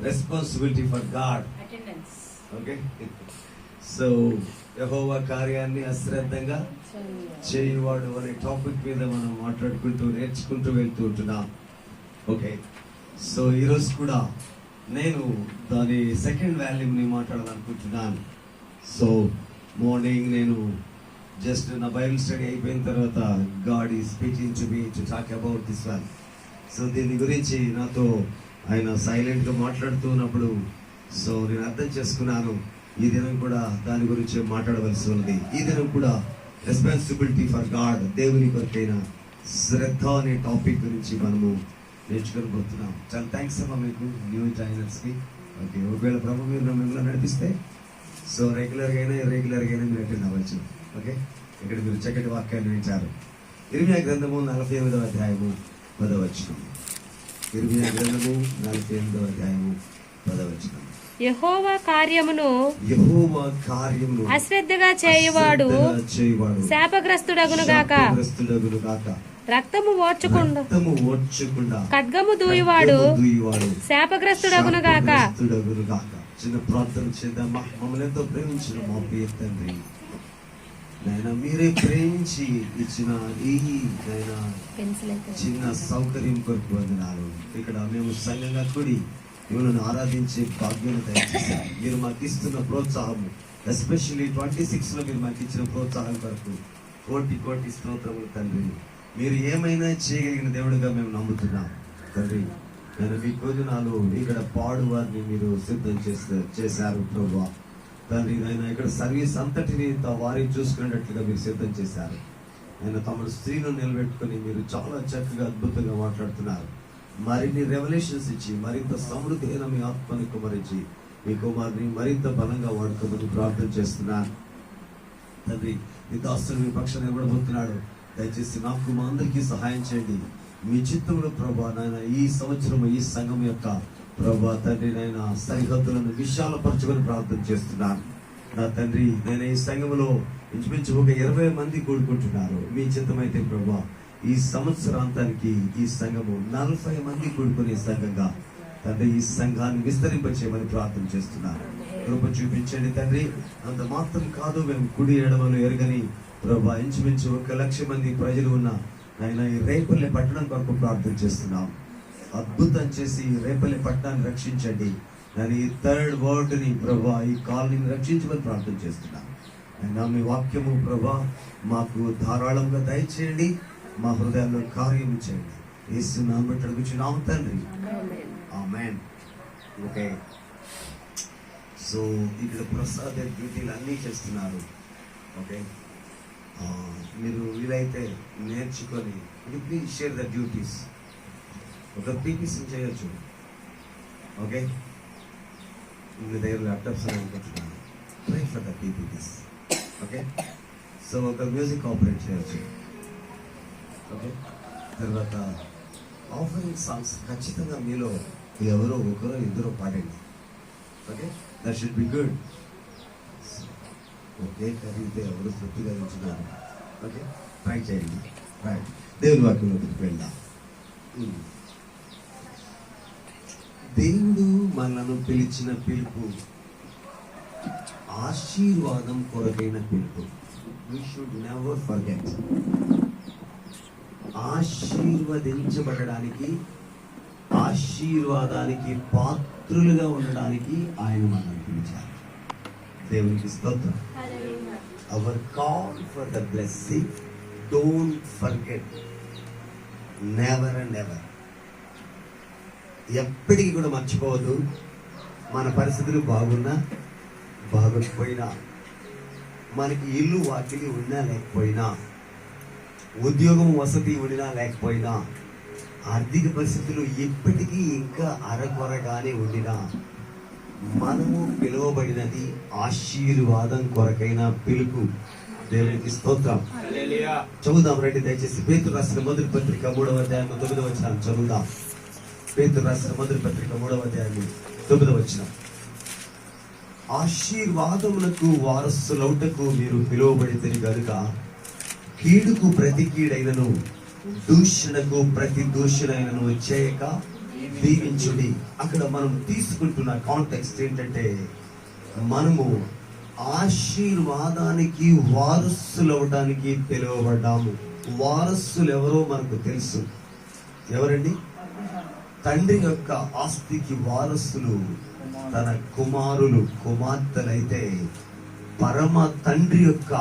Responsibility for God. Okay, so Jehovah కార్యాన్ని అశ్రద్ధంగా చేయువాడు అనే టాపిక్ మీద మనం మాట్లాడుకుంటూ నేర్చుకుంటూ వెళ్తూ ఉంటున్నాం. ఓకే, సో ఈరోజు కూడా నేను దాని సెకండ్ వాల్యూమ్ని మాట్లాడాలనుకుంటున్నాను. సో మార్నింగ్ నేను జస్ట్ నా బైబిల్ స్టడీ అయిపోయిన తర్వాత God is speaking to me to talk about this one. So దీని గురించి నాతో ఆయన సైలెంట్గా మాట్లాడుతూ ఉన్నప్పుడు సో నేను అర్థం చేసుకున్నాను, ఈ దినం కూడా దాని గురించి మాట్లాడవలసి ఉన్నది. ఈ దినం కూడా రెస్పాన్సిబిలిటీ ఫర్ గాడ్, దేవుని కొరకైన శ్రద్ధ అనే టాపిక్ గురించి మనము నేర్చుకొని పోతున్నాం. చాలా థ్యాంక్స్ అమ్మా మీకు న్యూ జాయినర్స్కి. ఓకే, ఒకవేళ ప్రభు మీరు మిమ్మల్ని నడిపిస్తే సో రెగ్యులర్గా అయినా ఇర్రెగ్యులర్గా అయినా మీరు అటెండ్ అవ్వచ్చు. ఓకే, ఇక్కడ మీరు చక్కటి వాక్యాన్ని వింటారు. ఇర్మియా గ్రంథము 48వ అధ్యాయము 10వ వచనం. ఇర్మియా గ్రంథము 48వ అధ్యాయము 10వ వచనం. యెహోవా కార్యమును అశ్రద్ధగా చేయువాడు శాపగ్రస్తుడగును గాక. రక్తము ఓర్చుకుండా ఖడ్గము దూయువాడు శాపగ్రస్తుడగును గాక. చిన్న ప్రార్థన చేద్దామా. మమ్మల్ని ఎంతో ప్రేమించిన మా ప్రియ తండ్రి, నాయన మీరే ప్రేమించి ఇచ్చిన ఈ నాయన చిన్న సౌకర్యం కొరకు వందనాలు. ఇక్కడ మేము సంఘంగా కూడి మిమ్మల్ని ఆరాధించే భాగ్యం దయచేశారు. మీరు మాకు ఇస్తున్న ప్రోత్సాహము, ఎస్పెషల్లీ 26లో మీరు మాకు ఇచ్చిన ప్రోత్సాహం కొరకు కోటి కోటి స్తోత్రములు తండ్రి. మీరు ఏమైనా చేయగలిగిన దేవుడిగా మేము నమ్ముతున్నాం తండ్రి. నేను మీ భోజనాలు ఇక్కడ పాడు వారిని మీరు సిద్ధం చేశారు ప్రభువా తండ్రి. ఆయన ఇక్కడ సర్వీస్ అంతటిని వారిని చూసుకునేటట్లుగా మీరు సిద్ధం చేశారు. ఆయన తమ స్త్రీలను నిలబెట్టుకుని మీరు చాలా చక్కగా అద్భుతంగా మాట్లాడుతున్నారు. మరిన్ని రెవల్యూషన్స్ ఇచ్చి మరింత సమృద్ధి అయిన మీ ఆత్మని కుమరించి మీ కుమారుని మరింత బలంగా వాడుకోమని ప్రార్థన చేస్తున్నాను తండ్రి. మీ దాస్తులు మీ పక్షాన్ని ఇవ్వబోతున్నాడు. దయచేసి నాకు మా అందరికీ సహాయం చేయండి. మీ చిత్తంలో ప్రభా నాయన ఈ సంవత్సరం ఈ సంఘం యొక్క ప్రభా తండ్రి నాయన సరిహద్దులను విశాలపరచుకొని ప్రార్థన చేస్తున్నాను నా తండ్రి. నేను ఈ సంఘంలో ఇంచుమించు ఒక 20 మంది కూడుకుంటున్నారు. మీ చిత్తమైతే ప్రభా ఈ సంవత్సరాంతానికి ఈ సంఘము 40 మంది కూడుకునే సంఘంగా తండ్రి ఈ సంఘాన్ని విస్తరింపచేయమని ప్రార్థన చేస్తున్నాను. కృప చూపించండి తండ్రి. అంత మాత్రం కాదు, మేము కుడి ఎడమలు ఎరగని ప్రభా ఇంచుమించు 1,00,000 మంది ప్రజలు ఉన్న ఆయన ఈ రేపల్లె పట్టణం కొరకు ప్రార్థన చేస్తున్నాం. అద్భుతం చేసి రేపల్లె పట్టణాన్ని రక్షించండి. నేను ఈ 3rd వార్డుని ప్రభా ఈ కాలనీని రక్షించమని ప్రార్థన చేస్తున్నాను. అయినా మీ వాక్యము ప్రభా మాకు ధారాళంగా దయచేయండి. మా హృదయాల్లో కార్యం చేయండి. యేసు నామమున అడుగుచున్నాము తండ్రి, ఆమేన్. ఓకే, సో ఇక్కడ ప్రసాద డ్యూటీలు అన్నీ చేస్తున్నారు. ఓకే, మీరు వీలైతే నేర్చుకొని ప్లీజ్ షేర్ ద డ్యూటీస్. ఒక పీపీసీ చేయొచ్చు. ఓకే, మీ దగ్గర ల్యాప్టాప్స్ అనుకుంటున్నాను. Try for the PPTs. Okay, so ఒక మ్యూజిక్ ఆపరేట్ చేయొచ్చు. ఓకే, తర్వాత ఆఫరింగ్ సాంగ్స్ ఖచ్చితంగా మీలో ఎవరో ఒకరో ఇద్దరు పాడండి. Okay, that should be good. Okay, కలిగితే ఎవరు తృప్తిగా ఉంటున్నారు. ఓకే, ట్రై చేయండి. రైట్, దేవుని వాక్యంలోకి వెళ్దాం. దేవుడు మనను పిలిచిన పిలుపు ఆశీర్వాదం కొరకైన పిలుపు. We should never forget. ఆశీర్వదించబడడానికి, ఆశీర్వాదానికి పాత్రులుగా ఉండడానికి ఆయన మనల్ని పిలిచారు. దేవునికి స్తోత్రం. Our call for the blessing, don't forget, never and never. ఎప్పటికీ కూడా మర్చిపోవద్దు. మన పరిస్థితులు బాగున్నా బాగోకపోయినా, మనకి ఇల్లు వాకిలి ఉన్నా లేకపోయినా, ఉద్యోగం వసతి ఉన్నా లేకపోయినా, ఆర్థిక పరిస్థితులు ఎప్పటికీ ఇంకా అరకొరగానే ఉండినా, మనము పిలువబడినది ఆశీర్వాదం కొరకైన పిలుపు. దేవునికి స్తోత్రం. చదువుదాం రండి దయచేసి. పేతురు రాసిన మొదటి పత్రిక 3వ అధ్యాయం 9వ వచనం చదువుదాం. పేతురు రాసిన మొదటి పత్రిక 3వ అధ్యాయం 9వ వచనం. ఆశీర్వాదములకు వారసులౌటకు మీరు పిలువబడితే గనుక కీడుకు ప్రతి కీడైనను దూషణకు ప్రతి దూషణైనను చేయక దీవించుడి. అక్కడ మనం తీసుకుంటున్న కాంటెక్స్ట్ ఏంటంటే, మనము ఆశీర్వాదానికి వారసులవడానికి పిలువబడ్డాము. వారసులు ఎవరో మనకు తెలుసు. ఎవరండి? తండ్రి యొక్క ఆస్తికి వారసులు తన కుమారులు కుమార్తెలైతే, పరమ తండ్రి యొక్క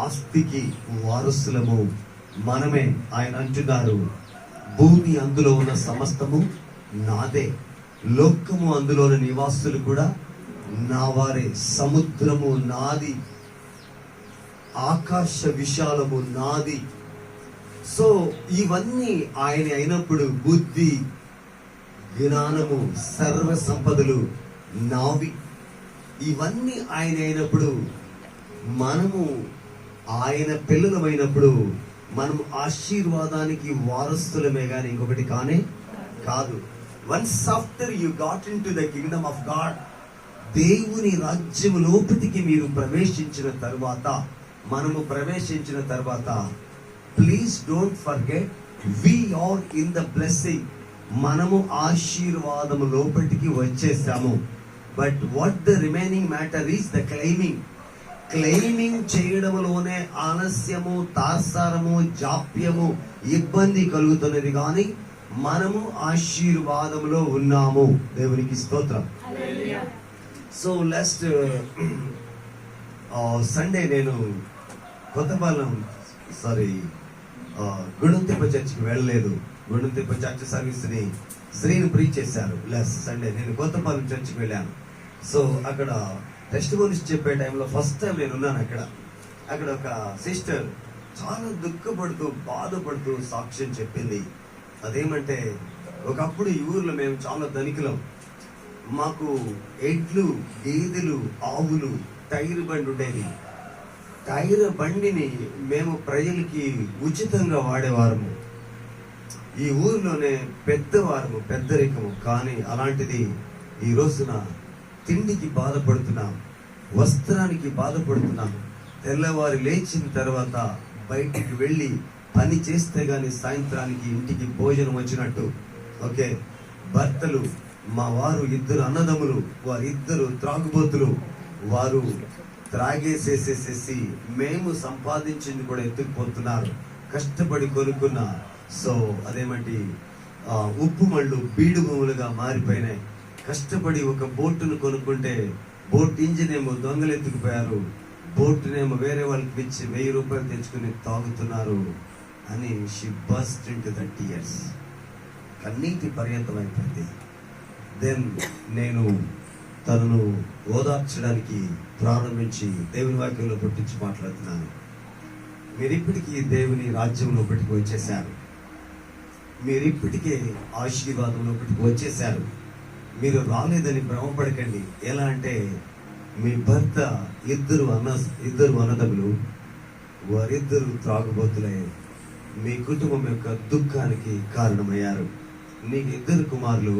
ఆస్తికి వారసులము మనమే. ఆయన అంటున్నారు, భూమి అందులో ఉన్న సమస్తము నాదే, లోకము అందులోని నివాసులు కూడా నా వారే, సముద్రము నాది, ఆకాశ విశాలము నాది. సో ఇవన్నీ ఆయన అయినప్పుడు బుద్ధి, జ్ఞానము, సర్వ సంపదలు నావి. ఇవన్నీ ఆయన అయినప్పుడు మనము ఆయన పిల్లలమైనప్పుడు మనము ఆశీర్వాదానికి వారసులమే గాని ఇంకొకటి కానే కాదు. Once after you got in to the kingdom of God, దేవుని రాజ్యము లోపటికి మీరు ప్రవేశించిన తర్వాత, మనము ప్రవేశించిన తర్వాత, please don't forget, we are in the blessing. మనము ఆశీర్వాదము లోపటికి వచ్చేసాము. But what the remaining matter is the claiming చేయడంలోనే ఆలస్యము, తాత్సారము, జాప్యము, ఇబ్బంది కలుగుతున్నది. కానీ మనము ఆశీర్వాదంలో ఉన్నాము. దేవునికి స్తోత్రం. సో లాస్ట్ సండే నేను కొత్తపాలెం గుండంతిప్ప చర్చికి వెళ్ళలేదు. గుండంతిప్ప చర్చ్ సర్వీస్ ని శ్రీని ప్రీచ్ చేశారు. లాస్ట్ సండే నేను కొత్తపాలెం చర్చికి వెళ్ళాను. సో అక్కడ టెస్టిమోనీస్ చెప్పే టైంలో ఫస్ట్ టైం నేను ఉన్నాను అక్కడ ఒక సిస్టర్ చాలా దుఃఖపడుతూ బాధపడుతూ సాక్ష్యం చెప్పింది. అదేమంటే, ఒకప్పుడు ఈ ఊర్లో మేము చాలా ధనికులం. మాకు ఎడ్లు, గేదెలు, ఆవులు, టైర్ బండి ఉండేది. టైర్ బండిని మేము ప్రజలకి ఉచితంగా వాడేవారము. ఈ ఊరిలోనే పెద్దవారము, పెద్దరికము. కానీ అలాంటిది ఈ రోజున తిండికి బాధపడుతున్నాం, వస్త్రానికి బాధపడుతున్నాం. తెల్లవారి లేచిన తర్వాత బయటికి వెళ్ళి పని చేస్తే గాని సాయంత్రానికి ఇంటికి భోజనం వచ్చినట్టు. ఓకే, భర్తలు, మా వారు 2 అన్నదమ్ములు, వారిద్దరు త్రాగుబోతులు. వారు త్రాగేసేసేసి మేము సంపాదించింది కూడా ఎత్తుకుపోతున్నారు. కష్టపడి కొనుక్కున్న అదేమంటి ఉప్పు మళ్ళు బీడు భూములుగా మారిపోయినాయి. కష్టపడి ఒక బోటును కొనుక్కుంటే బోట్ ఇంజిన్ ఏమో దొంగలు ఎత్తుకుపోయారు. బోటునేమో వేరే వాళ్ళకి ఇచ్చి 1000 రూపాయలు తెచ్చుకుని తాగుతున్నారు అని she burst into the tears. కన్నీటి పర్యంతమైపోయింది. దెన్ నేను తనను ఓదార్చడానికి ప్రారంభించి దేవుని వాక్యంలో పుట్టించి మాట్లాడుతున్నాను. మీరిప్పటికీ దేవుని రాజ్యంలో పెట్టుకు వచ్చేసారు. మీరిప్పటికే ఆశీర్వాదంలో పెట్టుకు వచ్చేసారు. మీరు రాలేదని భ్రమపడకండి. ఎలా అంటే, మీ భర్త ఇద్దరు అన్నదమ్ములు, వారిద్దరు త్రాగుబోతులే మీ కుటుంబం యొక్క దుఃఖానికి కారణమయ్యారు. నీకు 2 కుమారులు,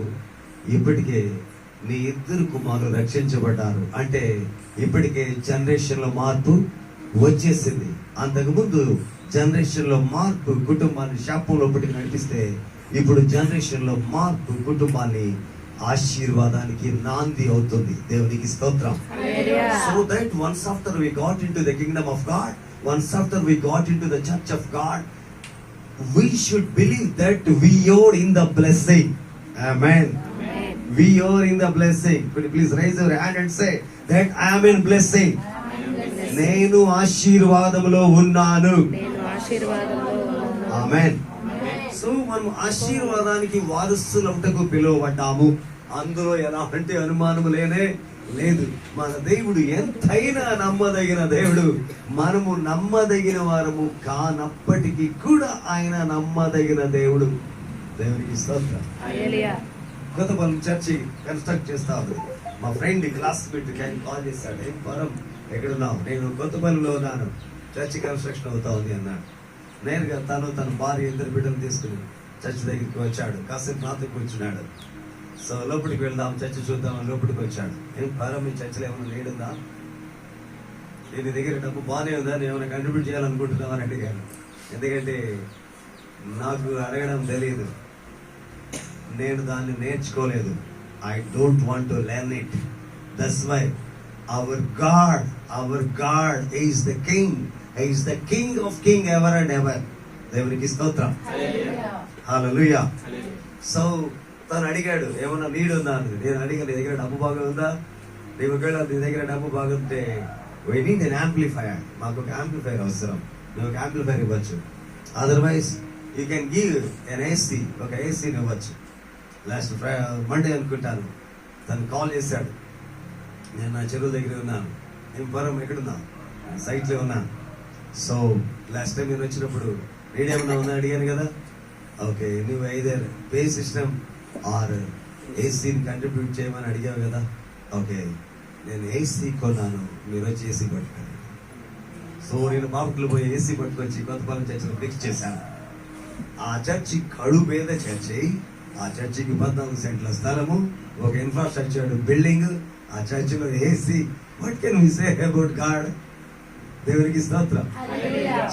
ఇప్పటికే నీ 2 కుమారులు రక్షించబడ్డారు. అంటే ఇప్పటికే జనరేషన్ లో మార్పు వచ్చేసింది. అంతకుముందు జనరేషన్ లో మార్పు కుటుంబాన్ని శాపం లోపలికి నడిపిస్తే, ఇప్పుడు జనరేషన్ లో మార్పు కుటుంబాన్ని ఆశీర్వాదానికి నాంది అవుతుంది. దేవునికి స్తోత్రం. So that once after we got into the kingdom of God, once after we got into the church of God, we should believe that we are in the blessing. Amen. We are in the blessing. Could you please raise your hand and say that I am in blessing. నేను ఆశీర్వాదములో ఉన్నాను. ఆమేన్. So మనం ఆశీర్వాదానికి వారసులవుటకు పిలువబడ్డాము. అందులో ఎలాంటి అనుమానము లేదు. మన దేవుడు ఎంతైనా నమ్మదగిన దేవుడు. మనము నమ్మదగిన వారము కానప్పటికీ కూడా ఆయన నమ్మదగిన దేవుడు. దేవునికి స్తోత్రం. కొత్తపాలెం చర్చి కన్స్ట్రక్ట్ చేస్తా ఉంది. మా ఫ్రెండ్ క్లాస్మేట్ కాల్ చేశాడు, ఏం పరం ఎక్కడున్నావు? నేను కొత్తపాలెంలో ఉన్నాను, చర్చి కన్స్ట్రక్షన్ అవుతా ఉంది అన్నాడు. నేరుగా తన భార్య 2 బిడ్డలు తీసుకుని చర్చి దగ్గరికి వచ్చాడు. కాసేపు నాతో కూర్చున్నాడు. సో లోపలికి వెళ్దాం, చర్చి చూద్దామని లోపలికి వచ్చాడు. ఏం పరం, మీ చర్చిలో ఏమైనా లేడుందా? నీ దగ్గర డబ్బు బాగానే ఉందా? నేను ఏమైనా కంట్రిబ్యూట్ చేయాలనుకుంటున్నావు అని అడిగాను. ఎందుకంటే నాకు అడగడం తెలియదు. నేను దాన్ని నేర్చుకోలేదు. I don't want to learn it. That's why our God is the king. He is the king of king ever and ever. దేవునికి స్తోత్రం. హల్లెలూయా. సో తను అడిగాడు, ఏమన్నా నీడ్ ఉందా అని. నేను అడిగాను, నీ దగ్గర డబ్బు బాగా ఉందా? నీ దగ్గర డబ్బు బాగుంటే we need an amplifier. మాకు ఒక యాంప్లిఫైర్ అవసరం. నువ్వు ఒక యాంప్లిఫైర్ ఇవ్వచ్చు. Otherwise you can give an AC. ఒక ఏసీని ఇవ్వచ్చు. లాస్ట్ మండే అనుకుంటాను తను కాల్ చేశాడు. నేను నా చెరువు దగ్గర ఉన్నాను. నేను పరం ఎక్కడున్నా? సైట్లో ఉన్నాను. సో లాస్ట్ టైం నేను వచ్చినప్పుడు నేనేమన్నా ఉన్నా అడిగాను కదా. ఓకే, నువ్వు ఐదర్ పే సిస్టమ్ ఆర్ ఏసీని కంట్రిబ్యూట్ చేయమని అడిగావు కదా. ఓకే, నేను ఏసీ కొన్నాను, మీరు వచ్చి ఏసీ పట్టుకోండి. సో నేను బాపట్లో పోయి ఏసీ పట్టుకొచ్చి కొత్తపాలెం చర్చిలో ఫిక్స్ చేశాను. ఆ చర్చి కడు పేద చర్చి. ఆ చర్చికి 14 సెంట్ల స్థలము, ఒక ఇన్ఫ్రాస్ట్రక్చర్ బిల్డింగ్, ఆ చర్చిలో AC. What can we say about God? దేవునికి స్తోత్రం.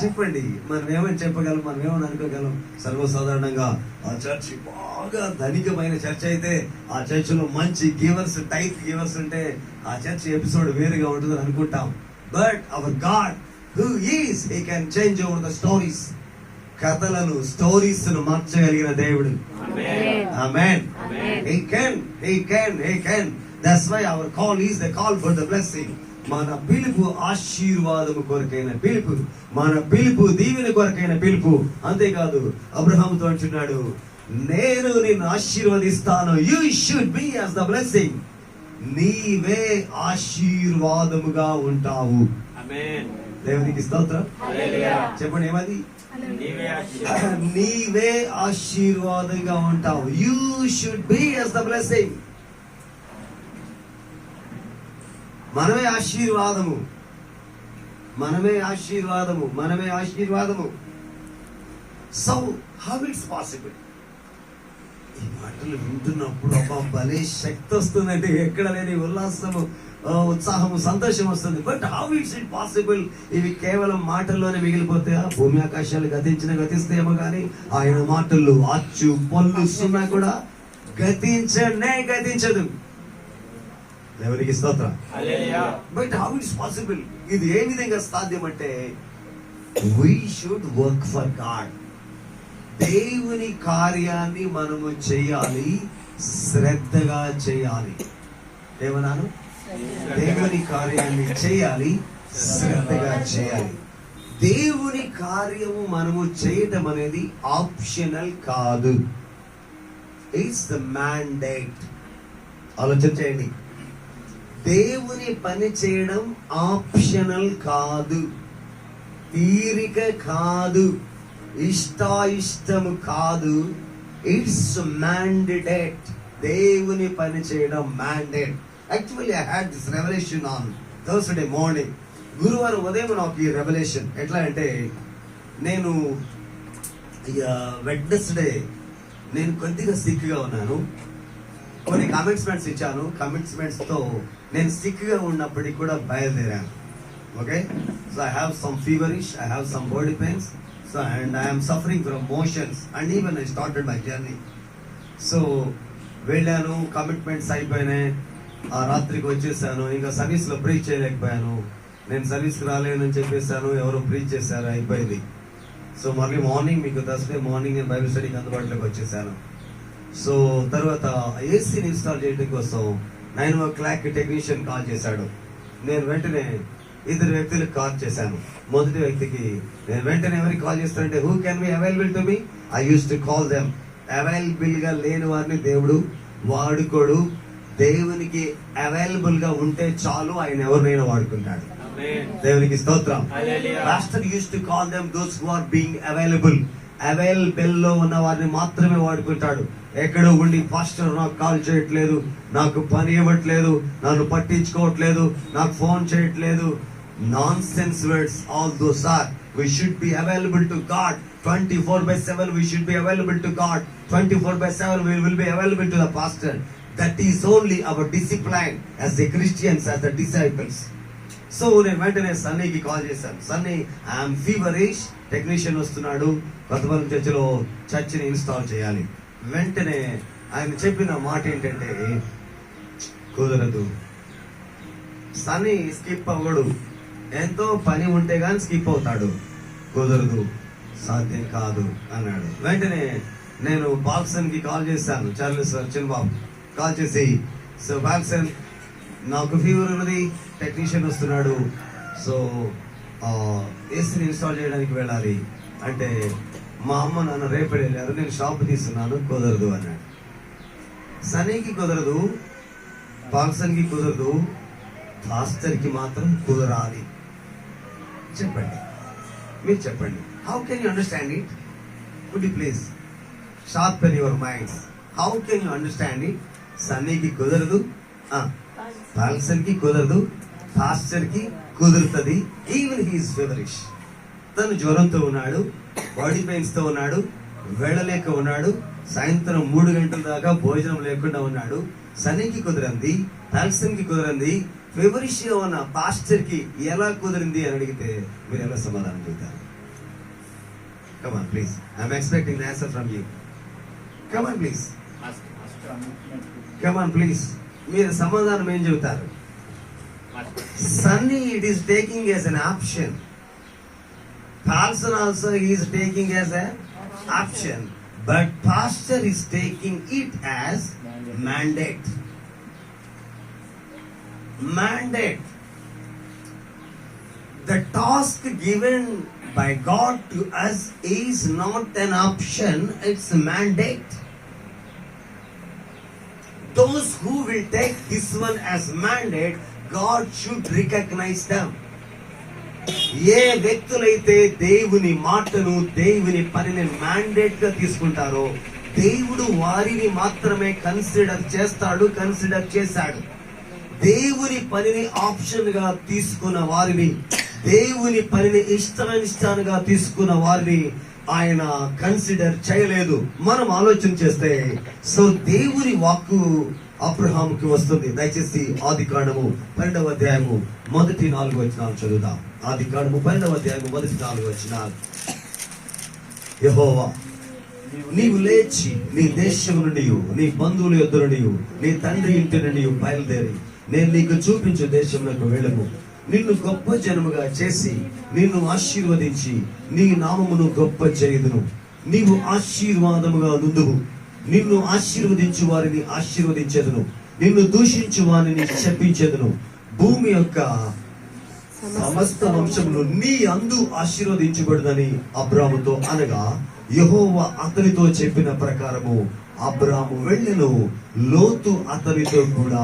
చెప్పండి, మనం ఏమని చెప్పగలం? మనం ఏమని అనుకోగలం? సర్వసాధారణంగా ఆ చర్చి బాగా ధనికమైన చర్చ్ అయితే, ఆ చర్చిలో మంచి గివర్స్, టైప్ గివర్స్ ఉంటే ఆ చర్చ్ ఎపిసోడ్ వేరుగా ఉంటుందని అనుకుంటాం. But our God who is, he can change over the stories. కథలను, స్టోరీస్ ను మార్చగలిగిన దేవుడు. ఆమేన్. He can. That's why our call is the call for the blessing. మన పిలుపు ఆశీర్వాదము కొరకైన పిలుపు, మన పిలుపు దీవెన కొరకైన పిలుపు. అంతేకాదు అబ్రహాముతో అంటున్నాడు, నేను నిన్ను ఆశీర్వదిస్తాను. You should be as the blessing. నీవే ఆశీర్వాదముగా ఉంటావు. ఆమేన్. దేవునికి స్తోత్రం. హల్లెలూయా. చెప్పండి, ఏమది? నీవే ఆశీర్వాదంగా ఉంటావు. You should be as the blessing. మనమే ఆశీర్వాదము. So how it's possible? ఈ మాటలు వింటున్నప్పుడు అబ్బా భలే శక్తి వస్తుందంటే, ఎక్కడ లేని ఉల్లాసము, ఉత్సాహము, సంతోషం వస్తుంది. But how it's it possible? ఇవి కేవలం మాటల్లోనే మిగిలిపోతే, భూమి ఆకాశాలు గతిస్తాయేమో కానీ ఆయన మాటల్లో అచ్చు పొల్లు సున్నా కూడా గతించదు. దేవునికి స్తోత్రం. Hallelujah. But how it's possible? ఇది ఏ విధంగా సాధ్యం అంటే, we should work for God. దేవుని కార్యాన్ని మనము చేయాలి, శ్రద్ధగా చేయాలి. ఏమన్నాను? దేవుని కార్యాన్ని చేయాలి, శ్రద్ధగా చేయాలి. దేవుని కార్యము మనము చేయటం అనేది ఆప్షనల్ కాదు. It's the mandate. ఆలోచన చేయండి. దేవుని పని చేయడం ఆప్షనల్ కాదు, తీరిక కాదు, ఇష్టము కాదు. It's mandate. దేవుని పని చేయడం mandate. Actually I had this revolution on Thursday morning. గురువారం ఉదయం నాకు ఈ రెవల్యూషన్. ఎట్లా అంటే, నేను వెడ్నెస్డే నేను కొద్దిగా సిక్గా ఉన్నాను. కొన్ని కమిట్మెంట్స్ ఇచ్చాను. కమిట్మెంట్స్ తో నేను సిక్ గా ఉన్నప్పటికీ కూడా బయలుదేరాను. Okay, so I have some feverish, I have some body pains, so and I am suffering from motions and even I started my journey. So వెళ్ళాను, కమిట్మెంట్స్ అయిపోయినాయి. ఆ రాత్రికి వచ్చేసాను. ఇంకా సర్వీస్ లో ప్రీచ్ చేయలేకపోయాను. నేను సర్వీస్కి రాలేనని చెప్పేసాను. ఎవరో ప్రీచ్ చేశారు, అయిపోయింది. సో మళ్ళీ మార్నింగ్, మీకు థర్స్డే మార్నింగ్ నేను బైబిల్ స్టడీకి అందుబాటులోకి వచ్చేసాను. సో తర్వాత ఏసీని ఇన్స్టాల్ చేయడం కోసం 9 టెక్నీషియన్ కాల్ చేశాడు. నేను వెంటనే 2 వ్యక్తులకు కాల్ చేశాను. మొదటి వ్యక్తికి నేను వెంటనే ఎవరికి కాల్ చేస్తానంటే, who can be available to me? I use to call them. Available గా లేని వారిని దేవుడు వాడుకోడు. దేవునికి అవైలబుల్ గా ఉంటే చాలు, ఆయన ఎవరినైనా వాడుకుంటాడు. దేవునికి స్తోత్రం. Pastor use to call them those who are being available. Available లో ఉన్న వారిని మాత్రమే వాడుకుంటాడు. ఎక్కడో ఉండి, పాస్టర్ నాకు కాల్ చేయట్లేదు, నాకు పని ఇవ్వట్లేదు, నన్ను పట్టించుకోవట్లేదు, నాకు ఫోన్ చేయట్లేదు, nonsense words. All those are. We should be available to God 24/7. We should be available to God 24/7. We will be available to the pastor. That is only our discipline as the Christians, as the disciples. So నేను వెంటనే సన్నీకి call చేశాను. Sunny, I'm feverish, technician వస్తున్నాడు, కొత్తపాలెం చర్చిలో చర్చిని install చేయాలి. వెంటనే ఆయన చెప్పిన మాట ఏంటంటే, కుదరదు, సన్నీ స్కిప్ అవ్వడు, ఎంతో పని ఉంటే గాని స్కిప్ అవుతాడు, కుదరదు, సాధ్యం కాదు అన్నాడు. వెంటనే నేను బాక్సన్ కి కాల్ చేశాను, చార్లెస్ చిన్నబాబు కాల్ చేసి, సో బాక్సన్ నాకు ఫీవర్ ఉన్నది, టెక్నీషియన్ వస్తున్నాడు, సో ఏసీని ఇన్స్టాల్ చేయడానికి వెళ్ళాలి అంటే, మా అమ్మ నాన్న రేపటి వెళ్ళారు, నేను షాప్ తీస్తున్నాను, కుదరదు అన్నాడు. సనీకి కుదరదు, బాక్సన్కి కుదరదు, పాస్టర్కి మాత్రం కుదరాలి. చెప్పండి, మీరు చెప్పండి. How can you understand it? Could you please sharpen your minds. How can you understand it? సన్నీకి కుదరదు, బాక్సన్కి కుదరదు, పాస్టర్కి కుదురుతుంది. Even he's feverish. తను జ్వరంతో ఉన్నాడు, బాడీ పెయిన్స్ తో ఉన్నాడు, వెళ్ళలేక ఉన్నాడు, సాయంత్రం 3 గంటల దాకా భోజనం లేకుండా ఉన్నాడు. సనీకి కుదిరింది, టాల్సన్ కి కుదిరింది, ఫెవరిష్ గా ఉన్న పాస్టర్ కి ఎలా కుదిరింది అని అడిగితే మీరు ఎలా సమాధానం చెప్తారు? Come on, please. I'm expecting an answer from you. Come on, please. Come on, please. మీరు సమాధానం ఏం చెబుతారు? Sunny, it is taking as an option. Carlson also he is taking as an option, but pastor is taking it as mandate. Mandate. The task given by God to us is not an option, it's a mandate. Those who will take this one as mandate, God should recognize them. ఏ వ్యక్తులైతే దేవుని మాటను, దేవుని పనిని mandate గా తీసుకుంటారో, దేవుడు వారిని మాత్రమే consider చేశాడు. దేవుని పనిని ఆప్షన్ గా తీసుకున్న వారిని, దేవుని పనిని ఇష్టానుగా తీసుకున్న వారిని ఆయన కన్సిడర్ చేయలేదు. మనం ఆలోచన చేస్తే, సో దేవుని వాక్కు అబ్రహాముకి వస్తుంది. దయచేసి ఆదికాండము 12వ అధ్యాయము మొదటి 4 వచనాలు చదువుదాం. ఆదికాండము 12వ అధ్యాయము మొదటి 4 వచనాలు. యెహోవా, నీవు లేచి నీ దేశము నుండి, నీ బంధువుల యొద్ద నుండి, నీ తండ్రి ఇంటి నుండి బయలుదేరి నేను నీకు చూపించే దేశములకు వెళ్ళము. నిన్ను గొప్ప జనముగా చేసి నిన్ను ఆశీర్వదించి నీ నామమును గొప్ప చేయుదును. నీవు ఆశీర్వాదముగా నుందువు. నిన్ను ఆశీర్వదించు వారిని ఆశీర్వదించెదను, నిన్ను దూషించు వారిని శపించెదను. భూమి యొక్క సమస్త వంశములు నీ అందు ఆశీర్వదించబడుదని అబ్రాముతో అనగా, యెహోవా అతనితో చెప్పిన ప్రకారము అబ్రాము వెళ్ళెను, లోతు అతనితో కూడా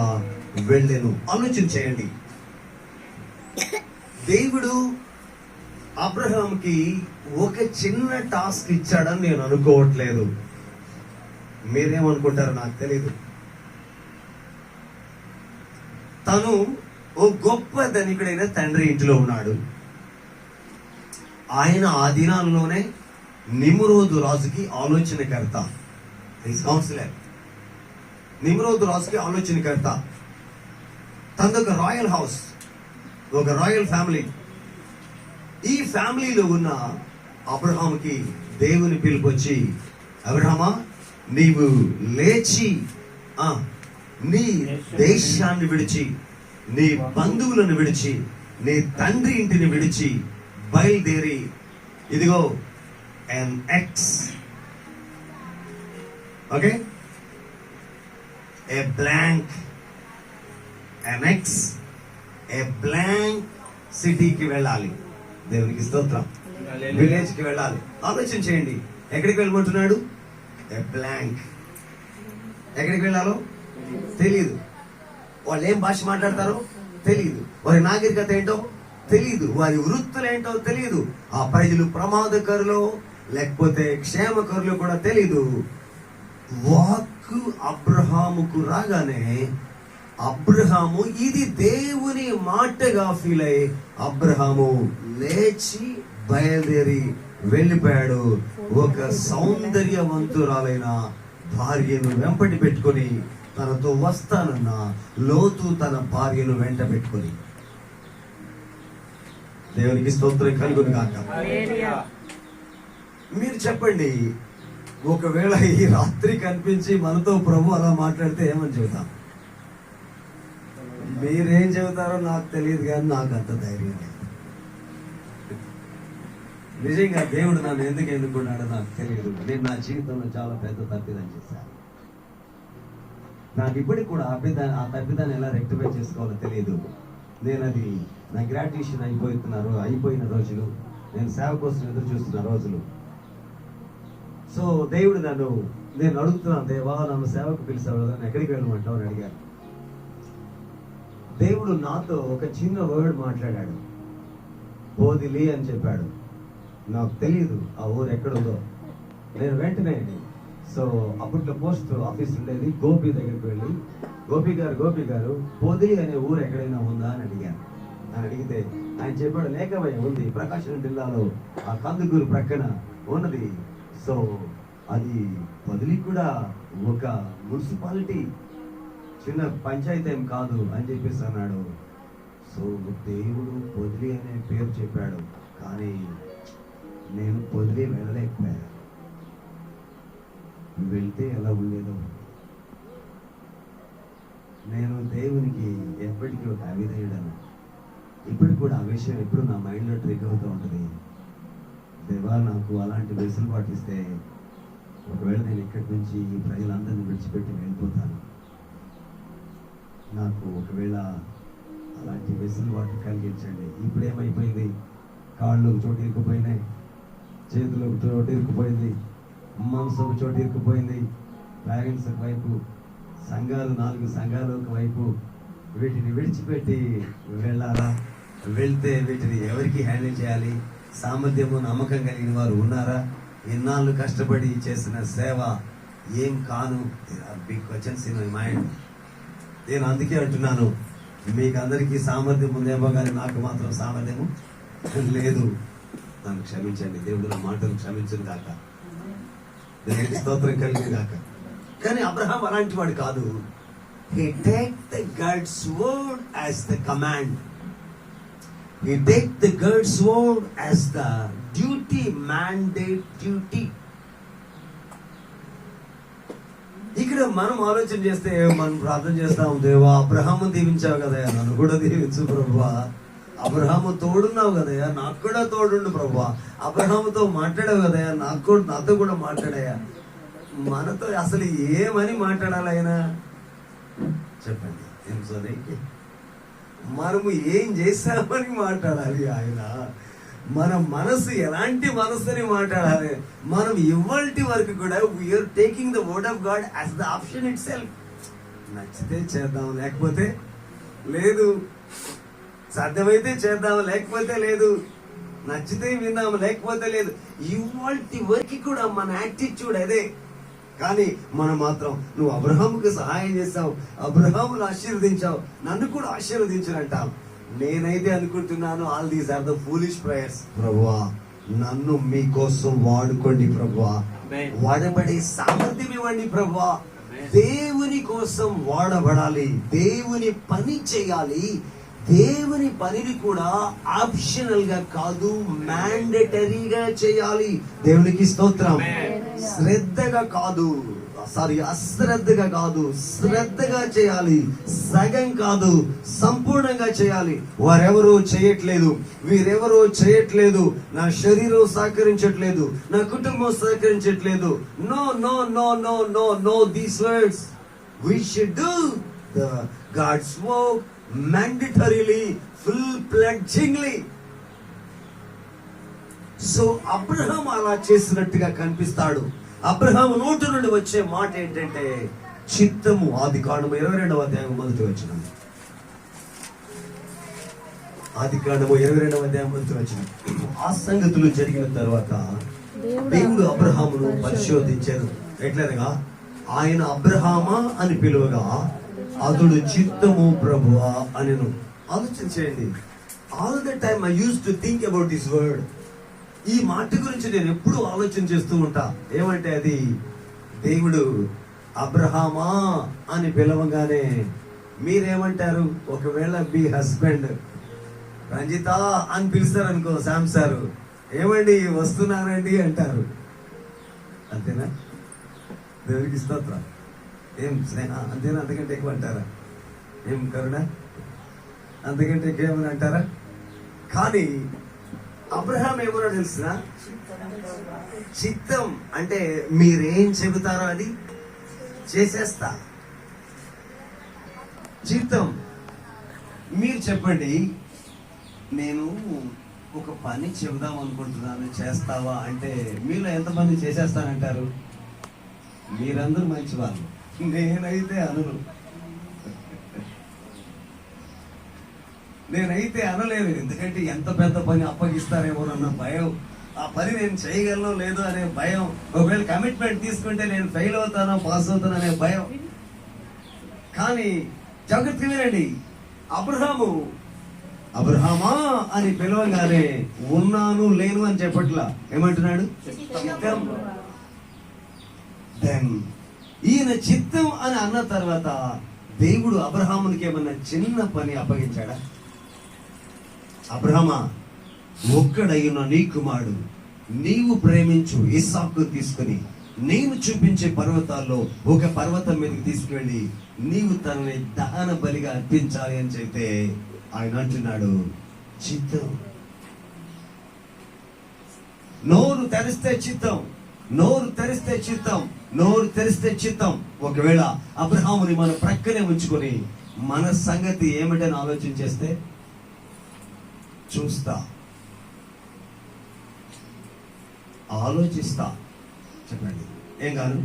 వెళ్ళెను. ఆలోచన చేయండి, దేవుడు అబ్రహాంకి ఒక చిన్న టాస్క్ ఇచ్చాడని నేను అనుకోవట్లేదు. మీరేమనుకుంటారో నాకు తెలీదు. తను ఓ గొప్ప ధనికుడైన తండ్రి ఇంటిలో ఉన్నాడు. ఆయన ఆ దినాల్లోనే నిమ్రోదు రాజుకి ఆలోచనకర్త, కౌన్సిలర్. నిమ్రోదు రాజుకి ఆలోచనకర్త. తనది ఒక రాయల్ హౌస్, ఒక రాయల్ ఫ్యామిలీ. ఈ ఫ్యామిలీలో ఉన్న అబ్రహాముకి దేవుని పిలుపొచ్చి, అబ్రహామా, నీవు లేచి నీ దేశాన్ని విడిచి, నీ బంధువులను విడిచి, నీ తండ్రి ఇంటిని విడిచి బయలుదేరి, ఇదిగో an X, okay, a blank, an X, a blank సిటీకి వెళ్ళాలి. దేవునికి స్తోత్రం. విలేజ్ కి వెళ్ళాలి. ఆలోచన చేయండి, ఎక్కడికి వెళ్ళమంటున్నాడు? a blank. ఎక్కడికి వెళ్ళాలో తెలియదు. వాళ్ళు ఏం భాష మాట్లాడతారో తెలియదు. వారి నాగరికత ఏంటో తెలియదు. వారి వృత్తులు ఏంటో తెలియదు. ఆ ప్రజలు ప్రమాదకరులో లేకపోతే క్షేమకరులు కూడా తెలియదు. వాక్కు అబ్రహాముకు రాగానే అబ్రహాము ఇది దేవుని మాటగా ఫీల్ అయ్యి అబ్రహాము లేచి బయలుదేరి వెళ్ళిపోయాడు. ఒక సౌందర్యవంతురాలైన భార్యను వెంపటి పెట్టుకొని తనతో వస్తానన్న లోతు తన భార్యను వెంట పెట్టుకొని. దేవునికి స్తోత్రం కలుగును గాక. మీరు చెప్పండి, ఒకవేళ ఈ రాత్రి కనిపించి మనతో ప్రభు అలా మాట్లాడితే ఏమని చెబుతాం? మీరేం చెబుతారో నాకు తెలియదు, కానీ నాకు అంత ధైర్యం లేదు. నిజంగా దేవుడు నన్ను ఎందుకు ఎన్నుకున్నాడో నాకు తెలియదు. నేను నా జీవితంలో చాలా పెద్ద తప్పిదం చేశాను. నాకు ఇప్పటికి కూడా ఆ తప్పిదాన్ని ఎలా రెక్టిఫై చేసుకోవాలో తెలియదు. నేను అది నా గ్రాడ్యుయేషన్ అయిపోయిన రోజులు, నేను సేవ కోసం ఎదురు చూస్తున్న రోజులు. సో దేవుడు నేను అడుగుతున్నాను, దేవా నన్ను సేవకు పిలిచావు కదా, నేను ఎక్కడికి వెళ్ళమంటావు అని అడిగాను. దేవుడు నాతో ఒక చిన్న వర్డ్ మాట్లాడాడు, బోధిలి అని చెప్పాడు. నాకు తెలియదు ఆ ఊరు ఎక్కడుందో. నేను వెంటనే అప్పట్లో పోస్ట్ ఆఫీస్ ఉండేది, గోపి దగ్గరికి వెళ్ళి, గోపి గారు బోధిలి అనే ఊరు ఎక్కడైనా ఉందా అని అడిగాను. అని అడిగితే ఆయన చెప్పాడు, లేకవయ్య ఉంది, ప్రకాశం జిల్లాలో ఆ కందుకూరు ప్రక్కన ఉన్నది. సో అది బదిలీ కూడా ఒక మున్సిపాలిటీ, చిన్న పంచాయతీ ఏం కాదు అని చెప్పేసి అన్నాడు. సో దేవుడు బదిలీ అనే పేరు చెప్పాడు, కానీ నేను బదిలీ వెళ్ళలేకపోయా. వెళ్తే ఎలా ఉండేదో. నేను దేవునికి ఎప్పటికీ ఒక అవిధేయుడను. ఇప్పటికి కూడా ఆ విషయం ఎప్పుడు నా మైండ్లో ట్రిక్ అవుతూ ఉంటుంది. దేవా నాకు అలాంటి వెసులుబాటు ఇస్తే ఒకవేళ నేను ఇక్కడి నుంచి ఈ ప్రజలందరినీ విడిచిపెట్టి వెళ్ళిపోతాను. నాకు ఒకవేళ అలాంటి వెసులుబాటు కలిగించండి. ఇప్పుడు ఏమైపోయింది, కాళ్ళు చోటు ఇరుక్కుపోయినాయి, చేతులకు చోటు ఇరుక్కుపోయింది, మాంసం చోటు ఇరుక్కుపోయింది, పేరెంట్స్ వైపు, సంఘాలు 4 సంఘాలు ఒక వైపు. వీటిని విడిచిపెట్టి వెళ్ళాలా? వెళ్తే వీటిని ఎవరికి హ్యాండిల్ చేయాలి? సామర్థ్యము నమ్మకం కలిగిన వారు ఉన్నారా? ఇన్నాళ్ళు కష్టపడి చేసిన సేవ ఏం కాను? Big questions in my mind. నేను అందుకే అంటున్నాను, మీకు అందరికీ సామర్థ్యం ఉందేమో కానీ నాకు మాత్రం సామర్థ్యము లేదు. నన్ను క్షమించండి, దేవుడు నా మాటలు క్షమించను కాక, దేవుడికి స్తోత్రం కలిగిన కాక. కానీ అబ్రహాం అలాంటి వాడు కాదు. He take the God's word as the command. He take the God's word as the duty, mandate duty. ఇక్కడ మనం ఆలోచన చేస్తే మనం ప్రార్థన చేస్తాము, దేవా అబ్రహాము దీవించావు కదయా, నన్ను కూడా దీవించు ప్రభువా. అబ్రహాము తోడున్నావు కదయా, నాకు కూడా తోడుండు ప్రభువా. అబ్రహాముతో మాట్లాడావు కదయా, నాతో కూడా మాట్లాడాయా. మనతో అసలు ఏమని మాట్లాడాలి ఆయన? చెప్పండి, ఏం సరే మనము ఏం చేశామని మాట్లాడాలి ఆయన? మన మనసు ఎలాంటి మనసుని మాట్లాడాలి? మనం ఇవాల్టి వరకు కూడా we are taking the word of God as the option itself. నచ్చితే చేద్దాం, లేకపోతే లేదు. సాధ్యమైతే చేద్దాం, లేకపోతే లేదు. నచ్చితే విందాం, లేకపోతే లేదు. ఇవాల్టి వరకు కూడా మన యాటిట్యూడ్ అదే. కానీ మనం మాత్రం, నువ్వు అబ్రహాముకు సహాయం చేశావు, అబ్రహామును ఆశీర్వదించావు, నన్ను కూడా ఆశీర్వదించనంటాం. నేనైతే అనుకుంటున్నాను, all these are the foolish prayers. ప్రభువా నన్ను మీకోసం వాడుకోండి ప్రభువా, వాడబడే సామర్థ్యం ఇవ్వండి ప్రభువా. దేవుని కోసం వాడబడాలి, దేవుని పని చేయాలి. దేవుని పనిని కూడా ఆప్షనల్ గా కాదు, మ్యాండేటరీగా చేయాలి. దేవునికి స్తోత్రం. శ్రద్ధగా కాదు, అశ్రద్ధగా కాదు, శ్రద్ధగా చేయాలి. సగం కాదు, సంపూర్ణంగా చేయాలి. వారెవరూ చేయట్లేదు, వీరెవరూ చేయట్లేదు, నా శరీరం సహకరించట్లేదు, నా కుటుంబం సహకరించట్లేదు. No no no no no no these words. We should do the God's work mandatorily, full-pledgingly. So Abraham అలా చేసినట్టుగా కనిపిస్తాడు. అబ్రహాం నోటి నుండి వచ్చే మాట ఏంటంటే చిత్తము. ఆదికాండము 22వ అధ్యాయం 1వ వచనం. ఆదికాండము 22వ అధ్యాయం 1వ వచనం. ఆ సంగతులు జరిగిన తర్వాత దేవుడు అబ్రహామును పరిశోధించాడు. ఎట్లనగా ఆయన అబ్రహామా అని పిలువగా అతడు చిత్తము ప్రభువా అనెను. ఆలోచన చేయండి. All the time I use to think about this word. ఈ మాట గురించి నేను ఎప్పుడు ఆలోచన చేస్తూ ఉంటా. ఏమంటే అది దేవుడు అబ్రహామా అని పిలవగానే మీరేమంటారు? ఒకవేళ మీ హస్బెండ్ రంజిత అని పిలుస్తారు అనుకో, శామ్ సారు ఏమండి వస్తున్నారండి అంటారు, అంతేనా? దేవుడికి స్తోత్రం. ఏం స్నేహ అంతేనా? అంతకంటే ఎక్కువ అంటారా? ఏం కరుణ అంతకంటే ఎక్కువ ఏమని అంటారా? కానీ అబ్రహాం ఏమన్నా తెలిసిన, చిత్తం అంటే మీరేం చెబుతారో అది చేసేస్తా. చిత్తం మీరు చెప్పండి, నేను ఒక పని చెబుదాం అనుకుంటున్నాను, చేస్తావా అంటే మీలో ఎంతమంది చేసేస్తానంటారు? మీరందరూ మంచి వాళ్ళు, నేనైతే అనను. నేనైతే అనలేదు, ఎందుకంటే ఎంత పెద్ద పని అప్పగిస్తారేమోనన్న భయం, ఆ పని నేను చేయగలను లేదు అనే భయం, ఒకవేళ కమిట్మెంట్ తీసుకుంటే నేను ఫెయిల్ అవుతానో పాస్ అవుతానో అనే భయం. కానీ జాగ్రత్తగా వినండి, అబ్రహామా అని పిలవగానే ఉన్నాను లేను అని చెప్పట్లా, ఏమంటున్నాడు? చిత్తం. దెన్ ఈయన చిత్తం అని అన్న తర్వాత దేవుడు అబ్రహామునికి ఏమన్నా చిన్న పని అప్పగించాడా? అబ్రహామా, ఒక్కడైన నీ కుమారుడు నీవు ప్రేమించు ఇస్సాకు తీసుకుని నేను చూపించే పర్వతాల్లో ఒక పర్వతం మీదకి తీసుకువెళ్ళి నీవు తనని దహన బలిగా అర్పించాలి అని చెప్తే ఆయన అంటున్నాడు చిత్తం. నోరు తెరిస్తే చిత్తం, నోరు తెరిస్తే చిత్తం, నోరు తెరిస్తే చిత్తం. ఒకవేళ అబ్రహాముని మన ప్రక్కనే ఉంచుకొని మన సంగతి ఏమిటని ఆలోచన చేస్తే, చూస్తా, ఆలోచిస్తా, చెప్పండి ఏం కాదు,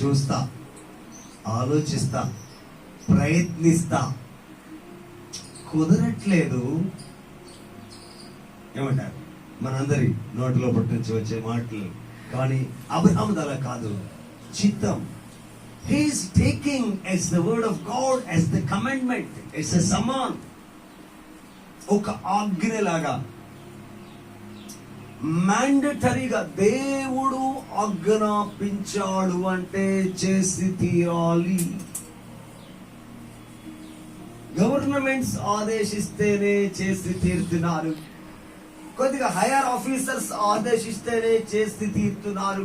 చూస్తా, ఆలోచిస్తా, ప్రయత్నిస్తా, కుదరట్లేదు ఏమంటారు మనందరి నోటిలో పట్టించి వచ్చే మాటలు. కానీ అబ్రహాము అలా కాదు, చిత్తం. He is taking as the word of God as the commandment. It's a saman, ఒక ఆజ్ఞలాగా, మ్యాండటరీగా దేవుడు ఆజ్ఞాపించాడు అంటే చేసి తీరాలి. గవర్నమెంట్స్ ఆదేశిస్తేనే చేసి తీరుతున్నారు, కొద్దిగా హైయర్ ఆఫీసర్స్ ఆదేశిస్తేనే చేసి తీరుతున్నారు.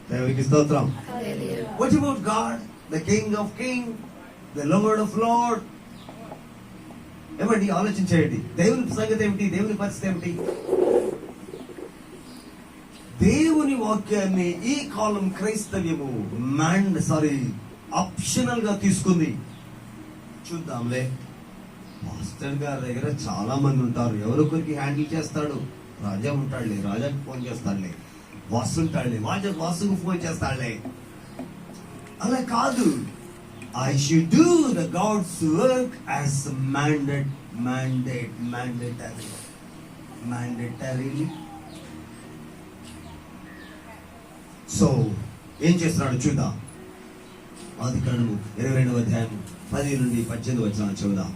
దేవునికి స్తోత్రం. What about God, the King of Kings, the Lord of Lords? ఏమండి ఆలోచించేయండి, దేవుని సంగతి ఏమిటి, దేవుని పరిస్థితి ఏమిటి? దేవుని వాక్యాన్ని ఈ కాలం క్రైస్తవ్యము ఆప్షనల్ గా తీసుకుంది. చూద్దాంలే, మాస్టర్ గారి దగ్గర చాలా మంది ఉంటారు, ఎవరొకరికి హ్యాండిల్ చేస్తాడు. రాజా ఉంటాడులే, రాజాకి ఫోన్ చేస్తాడులే, బాస్ ఉంటాడులే, బాసుకు ఫోన్ చేస్తాడులే. అలా కాదు, I should do the God's work as mandatorily. So ఏం చేస్తున్నాడు చూద్దాం. ఆదికాండము 22వ అధ్యాయం 10 నుండి 18 వచనాలు చూద్దాం.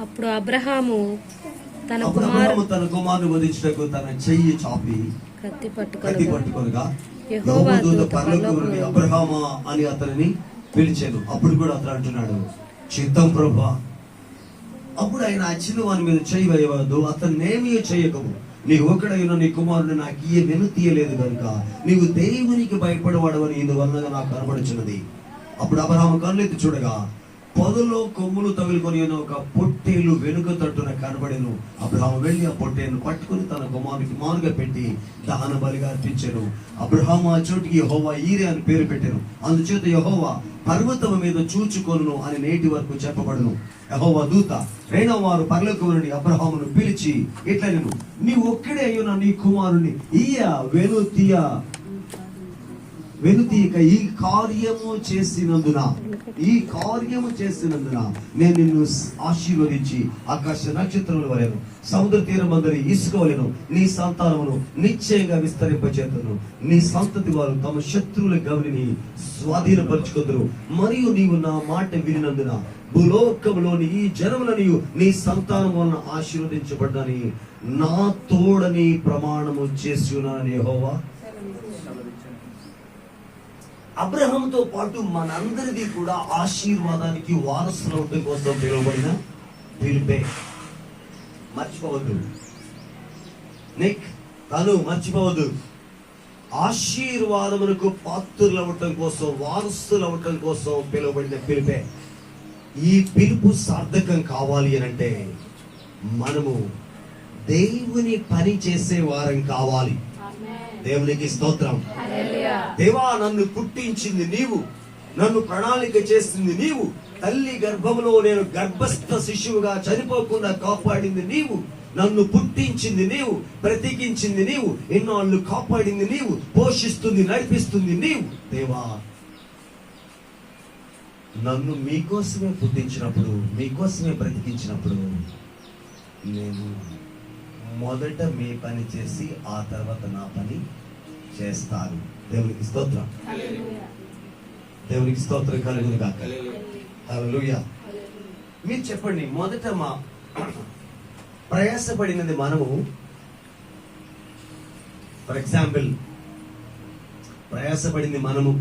అప్పుడు అబ్రహాము తన కుమారుని వధించుటకు తన చెయ్యి చాపి కత్తి పట్టుకొనగా యెహోవా దూత పరలోకము నుండి అబ్రహామా అని అతనిని పిలిచాను. అప్పుడు కూడా అతను అంటున్నాడు, చిత్తం ప్రభువా. అప్పుడు ఆయన ఆ చిన్నవాని మీద చెయ్యి వేయవద్దు, అతన్నేమీ చేయకము, నీ ఒక్కడైన నీ కుమారుని నాకు వెనుతీయలేదు కనుక నీవు దేవునికి భయపడవాడవని ఇందువలన నాకు కనబడుచున్నది. అప్పుడు అబ్రహాము కళ్ళెత్తి చూడగా పొదలో కొమ్ములు తగులుకొని ఒక పొట్టేలు వెనుక తట్టున కనబడెను. అబ్రహాము వెళ్ళి ఆ పొట్టేలును పట్టుకుని తన కుమారునికి మానుగా పెట్టి దహన బలిగా అర్పించెను. అబ్రహాము ఆ చోటికి యెహోవా ఈరే అని పేరు పెట్టెను. అందుచేత యెహోవా పర్వతము మీద చూచుకొనును అని నేటి వరకు చెప్పబడును. యెహోవా దూత 2వ వారు పరలోకము నుండి అబ్రహామును పిలిచి ఇట్లా, నేను నీ ఒక్కడే అయ్యున్న నీ కుమారుని వెనుతీయక ఈ కార్యము చేసినందున నేను నిన్ను ఆశీర్వదించి ఆకాశ నక్షత్రముల వలెను సముద్ర తీరం అందరి ఇసుక వలెను నీ సంతానమును నిశ్చయంగా విస్తరింపచేతును. నీ సంతతి వారు తమ శత్రువుల గవిని స్వాధీనపరుచుకొందురు. మరియు నీవు నా మాట వినినందున భూలోకములోని ఈ జనములను నీ సంతానం వలన ఆశీర్వదించబడ్డాని నా తోడని ప్రమాణము చేసి ఉన్నానని యెహోవా. అబ్రహాముతో పాటు మనందరిది కూడా ఆశీర్వాదానికి వారసులు అవడం కోసం పిలువబడిన పిలిపే. మర్చిపోవద్దు, తను మర్చిపోవద్దు. ఆశీర్వాదమునకు పాత్రులు అవ్వటం కోసం, వారసులు అవ్వటం కోసం పిలువబడిన పిలుపే. ఈ పిలుపు సార్థకం కావాలి అని అంటే మనము దేవుని పని చేసే వారం కావాలి. దేవునికి స్తోత్రం. దేవా, నన్ను పుట్టించింది నీవు, నన్ను ప్రణాళిక చేసింది నీవు, తల్లి గర్భంలో నేను గర్భస్థ శిశువుగా చనిపోకుండా కాపాడింది నీవు, నన్ను పుట్టించింది నీవు, బ్రతికించింది నీవు, ఎన్నాళ్ళు కాపాడింది నీవు, పోషిస్తుంది, నడిపిస్తుంది నీవు. దేవా, నన్ను మీకోసమే పుట్టించినప్పుడు, మీకోసమే బ్రతికించినప్పుడు నేను మొదట మీ పని చేసి ఆ తర్వాత నా పని చేస్తాను. దేవునికి స్తోత్రం. దేవునికి స్తోత్రం కలుగును గాక. హల్లెలూయా. మీరు చెప్పండి, మొదట మా ప్రయాసపడినది మనము. ఫర్ ఎగ్జాంపుల్, ప్రయాసపడింది మనము,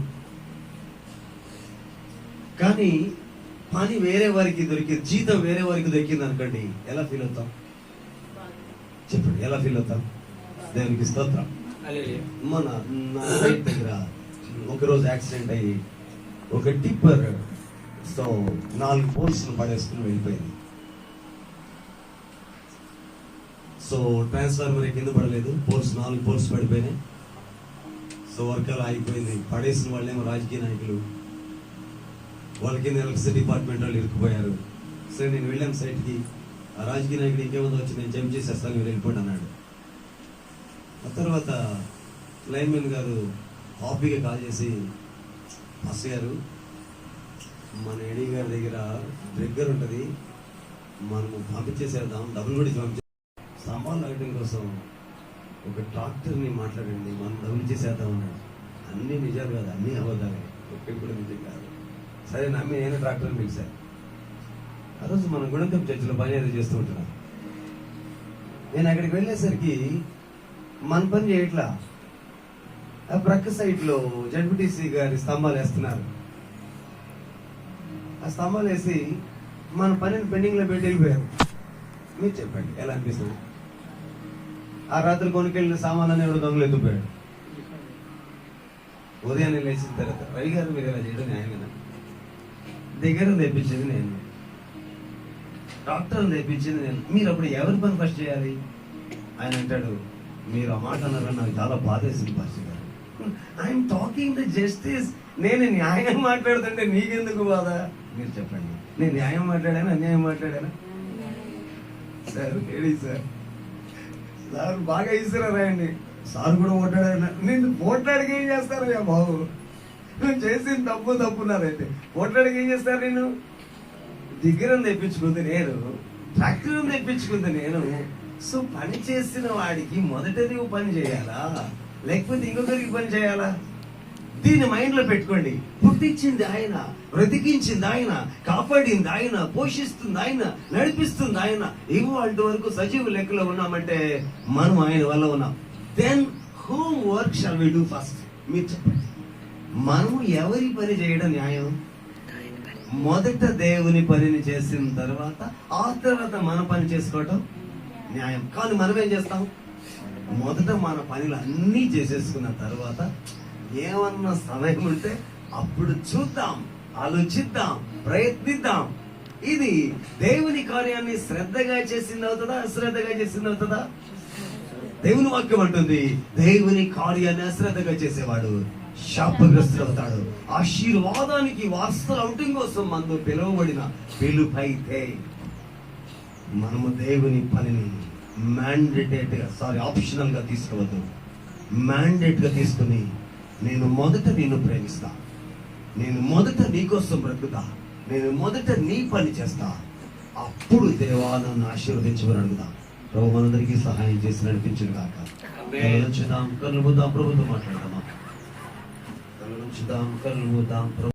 కానీ పని వేరే వారికి దొరికింది, జీతం వేరే వారికి దొరికింది అనుకోండి, ఎలా ఫీల్ అవుతాం? చెప్పండి, ఎలా ఫీల్ అవుతాం? దేవునికి స్తోత్రం. మన నా సైట్ దగ్గర ఒకరోజు యాక్సిడెంట్ అయ్యి ఒక టిప్పర్ 4 పోల్స్ పడేసుకుని వెళ్ళిపోయింది. సో ట్రాన్స్ఫార్మర్ కింద పడలేదు, 4 పోల్స్ పడిపోయినాయి. సో వర్క్ అలా అయిపోయింది. పడేసిన వాళ్ళేమో రాజకీయ నాయకులు, వాళ్ళ కింద ఎలక్ట్రిసిటీ డిపార్ట్మెంట్ వాళ్ళు ఇరుక్కుపోయారు. సరే, నేను వెళ్ళాను సైట్కి. ఆ రాజకీయ నాయకుడు ఇంకేముందో వచ్చి నేను జంప్ చేసేస్తాను, మీరు వెళ్ళిపోండి అన్నాడు. ఆ తర్వాత లైన్మెన్ గారు హాపీగా కాల్ చేసి, మాస్టర్ గారు, మన ఏడీ గారి దగ్గర ఉంటుంది, మనము పంపించేసేద్దాం, డబ్బులు కూడా పంపించే సామాన్లు అడగడం కోసం ఒక ట్రాక్టర్ని మాట్లాడండి, మనం డబ్బులు చేసేద్దాం అన్నాడు. అన్నీ నిజాలు కాదు, అన్నీ అబద్ధాలే, ఒక్కటి కూడా నిజం కాదు. సరే, నమ్మి నేను ట్రాక్టర్ని పిలిచాను. ఆ రోజు మన గుణకం చర్చిలో పని ఏదో చేస్తూ ఉంటున్నాను. నేను అక్కడికి వెళ్ళేసరికి మన పని చేయట్లా. ఆ ప్రక్క సైట్లో జడ్పీటీసీ గారి స్తంభాలు వేస్తున్నారు. ఆ స్తంభాలు వేసి మన పనిని పెండింగ్ లో పెట్టి వెళ్ళిపోయారు. మీరు చెప్పండి, ఎలా అనిపిస్తుంది? ఆ రాత్రి కొనుకెళ్ళిన సామాన్లు ఎవడో దొంగలు ఎత్తుపోయాడు. ఉదయాన్నే లేచిన తర్వాత, రవి గారు, మీరు ఎలా చేయడం న్యాయమేనా? దగ్గర తెప్పించింది నేను, డాక్టర్ని తెప్పించింది నేను, మీరు అప్పుడు ఎవరి పని ఫస్ట్ చేయాలి? ఆయన అంటాడు, మీరు ఆ మాట అన్నారని నాకు చాలా బాధేసింది పాస్టర్ గారు. I'm talking the justice. నేను న్యాయం మాట్లాడుతుంటే నీకెందుకు బాధ? మీరు చెప్పండి, నేను న్యాయం మాట్లాడానా, అన్యాయం మాట్లాడానా? సార్ ఏడి సార్, సార్ బాగా ఇస్తారండి, సార్ కూడా ఓట్లాడారు. నేను ఓట్లాడికి ఏం చేస్తారయ్యా బాబు? నువ్వు చేసిన తప్పున్నారైతే ఓట్లాడికి ఏం చేస్తారు? నేను దగ్గరను తెప్పించుకుంది నేను, ట్రాక్టర్ తెప్పించుకుంది నేను. సో పని చేసిన వాడికి మొదట నువ్వు పని చేయాలా, లేకపోతే ఇంకొకరికి పని చేయాలా? దీన్ని మైండ్ లో పెట్టుకోండి. పుట్టించింది ఆయన, బ్రతికించింది ఆయన, కాపాడింది ఆయన, పోషిస్తుంది ఆయన, నడిపిస్తుంది ఆయన. ఇవాళ వరకు సజీవ లెక్కలో ఉన్నామంటే మనం ఆయన వల్ల ఉన్నాం. Then homework shall we do first? మీరు చెప్పండి, మనము ఎవరి పని చేయడం న్యాయం? మొదట దేవుని పనిని చేసిన తర్వాత ఆ తర్వాత మన పని చేసుకోవటం న్యాయం. కానీ మనం ఏం చేస్తాం? మొదట మన పనులు అన్నీ చేసేసుకున్న తర్వాత ఏమన్నా సమయం ఉంటే అప్పుడు చూద్దాం, ఆలోచిద్దాం, ప్రయత్నిద్దాం. ఇది దేవుని కార్యాన్ని శ్రద్ధగా చేసింది అవుతుందా, అశ్రద్ధగా చేసింది అవుతుందా? దేవుని వాక్యం అంటుంది, దేవుని కార్యాన్ని అశ్రద్ధగా చేసేవాడు శాపగ్రస్తుడు అవుతాడు. ఆశీర్వాదానికి వారసులు అవటం కోసం మనకు పిలువబడిన పిలుపైతే మనము దేవుని పనిని ఆప్షనల్ గా తీసుకోవద్దు, మ్యాండేట్ గా తీసుకుని, నేను మొదట నిన్ను ప్రేమిస్తా, నేను మొదట నీకోసం బ్రతుకుతా, నేను మొదట నీ పని చేస్తా, అప్పుడు దేవా నన్ను ఆశీర్వదించమని అడుగుతా. ప్రభు మనందరికీ సహాయం చేసి నడిపించును గాక. కళ్ళు మూద్దాం, ప్రభుత్వం మాట్లాడదామా? కళ్ళు మూద్దాం.